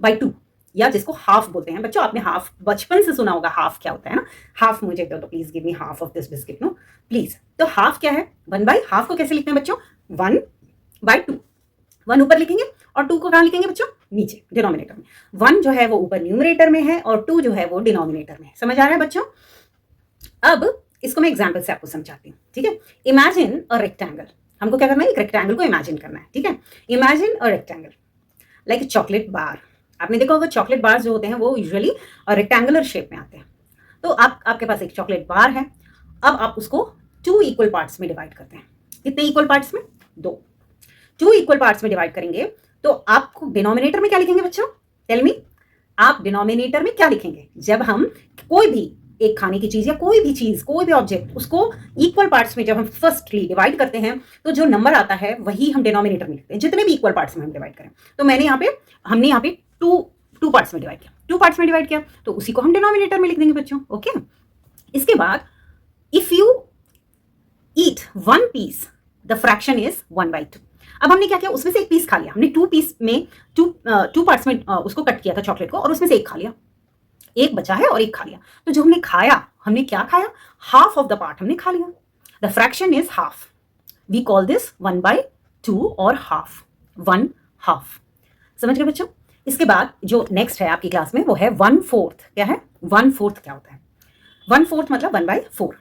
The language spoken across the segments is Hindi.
बाई 2, या जिसको हाफ बोलते हैं। बच्चों आपने हाफ बचपन से सुना होगा, हाफ क्या होता है ना, हाफ मुझे दो तो please give me half of this biscuit no please. तो हाफ क्या है, 1/, हाफ को कैसे लिखते हैं बच्चों, 1/2। 1 ऊपर लिखेंगे और 2 को कहाँ लिखेंगे बच्चों, नीचे डिनोमिनेटर में। 1 जो है वो ऊपर न्यूमरेटर में है और 2 जो है वो डिनोमिनेटर में है। समझ आ रहा है बच्चों? अब इसको मैं एग्जाम्पल से आपको समझाती हूँ, ठीक है। इमेजिन अ रेक्टेंगल, हमको क्या करना है, एक रेक्टेंगल को इमेजिन करना है, ठीक है। Imagine a rectangle like chocolate bar. आपने देखा होगा चॉकलेट बार जो होते हैं वो यूजुअली रेक्टेंगुलर शेप में आते हैं। तो आपके पास एक चॉकलेट बार है, अब आप उसको 2 इक्वल पार्ट्स में डिवाइड करते हैं। कितने इक्वल पार्ट्स में, 2 इक्वल पार्ट्स में डिवाइड करेंगे तो आपको डिनोमिनेटर में क्या लिखेंगे बच्चों, टेल मी, आप डिनोमिनेटर में क्या लिखेंगे। जब हम कोई भी एक खाने की चीज या कोई भी चीज, कोई भी ऑब्जेक्ट, उसको इक्वल पार्ट्स में जब हम फर्स्टली डिवाइड करते हैं तो जो नंबर आता है वही हम डिनोमिनेटर में लिखते हैं, जितने भी इक्वल पार्ट्स में हम डिवाइड करें। तो हमने यहाँ पे टू पार्ट्स में डिवाइड किया, 2 पार्ट्स में डिवाइड किया तो उसी को हम डिनोमिनेटर में लिख देंगे बच्चों, ओके। इसके बाद if you eat 1 piece the fraction is 1/2। अब हमने क्या किया, उसमें से एक पीस खा लिया, हमने 2 पीस में टू पार्ट्स में उसको कट किया था चॉकलेट को, और उसमें से एक खा लिया, एक बचा है और एक खा लिया। तो जो हमने खाया, हमने क्या खाया, हाफ ऑफ द पार्ट हमने खा लिया। The fraction is half, we call this 1/2 और हाफ, 1/2। समझ गए बच्चों? इसके बाद जो नेक्स्ट है आपकी क्लास में वो है 1/4। क्या है 1/4, क्या होता है 1/4 मतलब 1/4,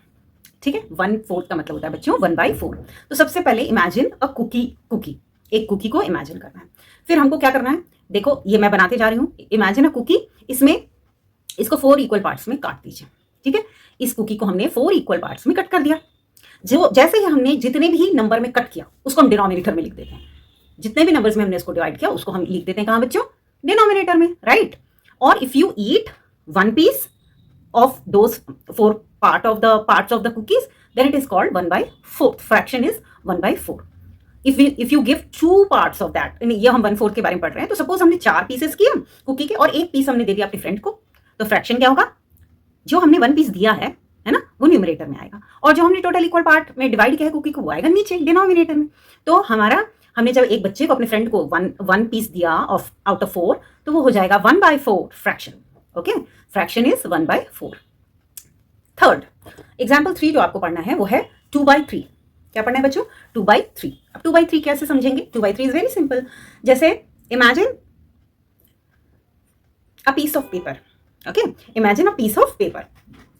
ठीक है। 1/4 का मतलब होता है बच्चों 1/4। तो सबसे पहले इमेजिन अ कुकी, एक कुकी को इमेजिन करना है। फिर हमको क्या करना है, देखो ये मैं बनाते जा रही हूँ, इमेजिन अ कुकी, इसमें इसको 4 इक्वल पार्ट्स में काट दीजिए, ठीक है। इस कुकी को हमने 4 इक्वल पार्ट्स में कट कर दिया। जो जैसे ही हमने जितने भी नंबर में कट किया उसको हम डिनोमिनेटर में लिख देते हैं। जितने भी नंबर्स में हमने इसको डिवाइड किया उसको हम लिख देते हैं कहाँ बच्चों, डिनोमिनेटर में, राइट। और if you eat 1 piece of those 4 parts of the cookies, then it is called 1/4, fraction is 1/4। if you give 2 parts of that, ये हम 1/4 के बारे में पढ़ रहे हैं। तो सपोज हमने 4 पीसेस किए कुकी के और एक पीस हमने दे दिया अपने फ्रेंड को, तो फ्रैक्शन क्या होगा, जो हमने 1 पीस दिया है ना, वो न्यूमरेटर में आएगा, और जो हमने टोटल इक्वल पार्ट में डिवाइड किया है कुकी को वो आएगा नीचे डिनोमिनेटर में। तो हमने जब एक बच्चे को, अपने फ्रेंड को 1 पीस दिया आउट ऑफ 4, तो वो हो जाएगा 1/4 fraction, okay. Fraction is 1/4। Third example 3 जो आपको पढ़ना है वो है 2/3। क्या पढ़ना है बच्चों, 2/3। अब 2/3 कैसे समझेंगे, 2/3 इज वेरी सिंपल। जैसे imagine a piece of paper, okay, imagine a piece of paper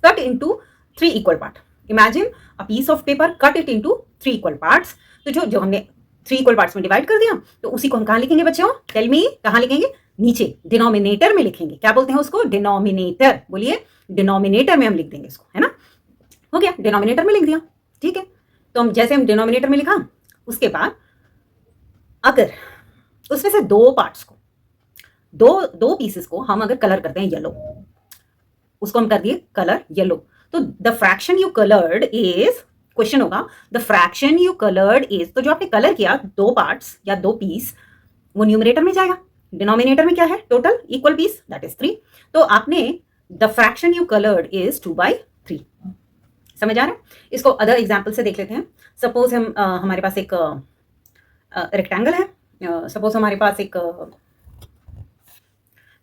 cut into 3 equal part. Imagine a piece of paper, cut it into 3 equal parts. तो जो हमने 3 इक्वल पार्ट्स में डिवाइड कर दिया तो उसी को हम कहाँ लिखेंगे बच्चों, टेल मी, कहाँ लिखेंगे, नीचे डिनोमिनेटर में लिखेंगे। क्या बोलते हैं उसको, डिनोमिनेटर, बोलिए, डिनोमिनेटर में हम लिख देंगे इसको, है ना। हो गया, डिनोमिनेटर में लिख दिया, ठीक है। तो हम डिनोमिनेटर में लिखा, उसके बाद अगर उसमें से 2 पार्ट्स को, दो पीसेस को हम अगर कलर करते हैं येलो, उसको हम कर दिए कलर येलो, तो the fraction you coloured is, question होगा the fraction you coloured is, तो जो आपने कलर किया 2 पार्ट्स या 2 पीस, वो न्यूमरेटर में जाएगा। डिनोमिनेटर में क्या है, total equal piece, that is 3। तो आपने the fraction you coloured is 2/3। समझ आ रहा है? इसको अदर एग्जाम्पल से देख लेते हैं। सपोज हमारे पास एक रेक्टेंगल है, सपोज हमारे पास एक,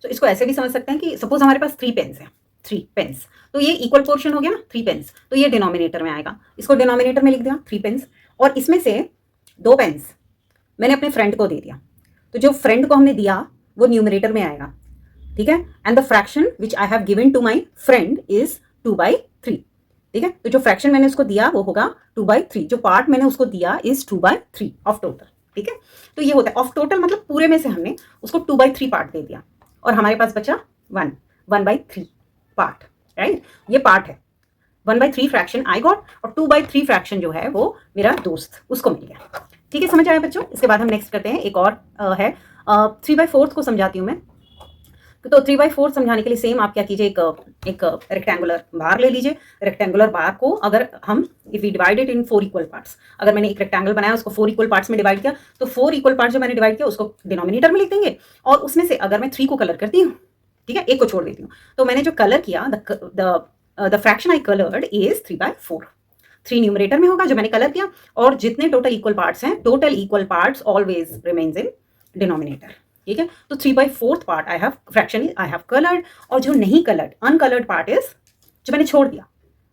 तो इसको ऐसे भी समझ सकते हैं कि सपोज हमारे पास 3 पेन्स हैं, 3 पेन्स, तो ये इक्वल पोर्शन हो गया ना, 3 पेन्स, तो ये डिनोमिनेटर में आएगा। इसको डिनोमिनेटर में लिख दिया 3 पेन्स, और इसमें से 2 पेन्स मैंने अपने फ्रेंड को दे दिया, तो जो फ्रेंड को हमने दिया वो न्यूमरेटर में आएगा, ठीक है। And the fraction which I have given to my friend is 2/3, ठीक है। तो जो फ्रैक्शन मैंने उसको दिया वो होगा 2/3, जो पार्ट मैंने उसको दिया इज 2/3 ऑफ टोटल, ठीक है। तो ये होता है ऑफ टोटल, मतलब पूरे में से हमने उसको 2/3 पार्ट दे दिया और हमारे पास बचा 1/3 पार्ट, राइट। ये पार्ट है, 1/3 फ्रैक्शन आई गॉट, और 2/3 फ्रैक्शन जो है वो मेरा दोस्त, उसको मिल गया, ठीक है। समझ आया बच्चों? इसके बाद हम नेक्स्ट करते हैं, एक और है 3/4 को समझाती हूँ मैं। तो 3/4 समझाने के लिए सेम आप क्या कीजिए, एक रेक्टेंगुलर बार ले लीजिए। रेक्टेंगुलर बार को अगर हम if we divide it in 4 equal parts, अगर मैंने एक रेक्टेंगल बनाया उसको 4 इक्वल पार्ट्स में डिवाइड किया, तो 4 इक्वल पार्ट्स जो मैंने डिवाइड किया उसको डिनोमिनेटर में लिख देंगे, और उसमें से अगर मैं 3 को कलर करती हूँ, ठीक है, एक को छोड़ देती हूँ, तो मैंने जो कलर किया the fraction I coloured is 3/4। 3 numerator में होगा जो मैंने कलर किया, और जितने टोटल इक्वल पार्ट्स हैं, total equal parts always remains in denominator, ठीक है। तो 3/4 part I have fraction I have coloured, और जो नहीं कलर्ड अनकलर्ड पार्ट इज, जो मैंने छोड़ दिया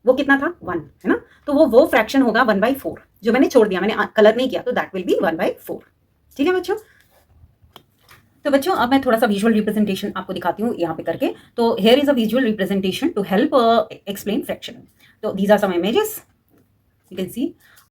वो कितना था 1, है ना। तो वो फ्रैक्शन होगा 1/4 जो मैंने छोड़ दिया, मैंने कलर नहीं किया, तो दैट विल बी 1/4। ठीक है बच्चों। तो बच्चों अब मैं थोड़ा सा विजुअल रिप्रेजेंटेशन आपको दिखाती हूँ यहाँ पे करके। तो here is a visual representation to help explain fraction. तो these are some images, you can C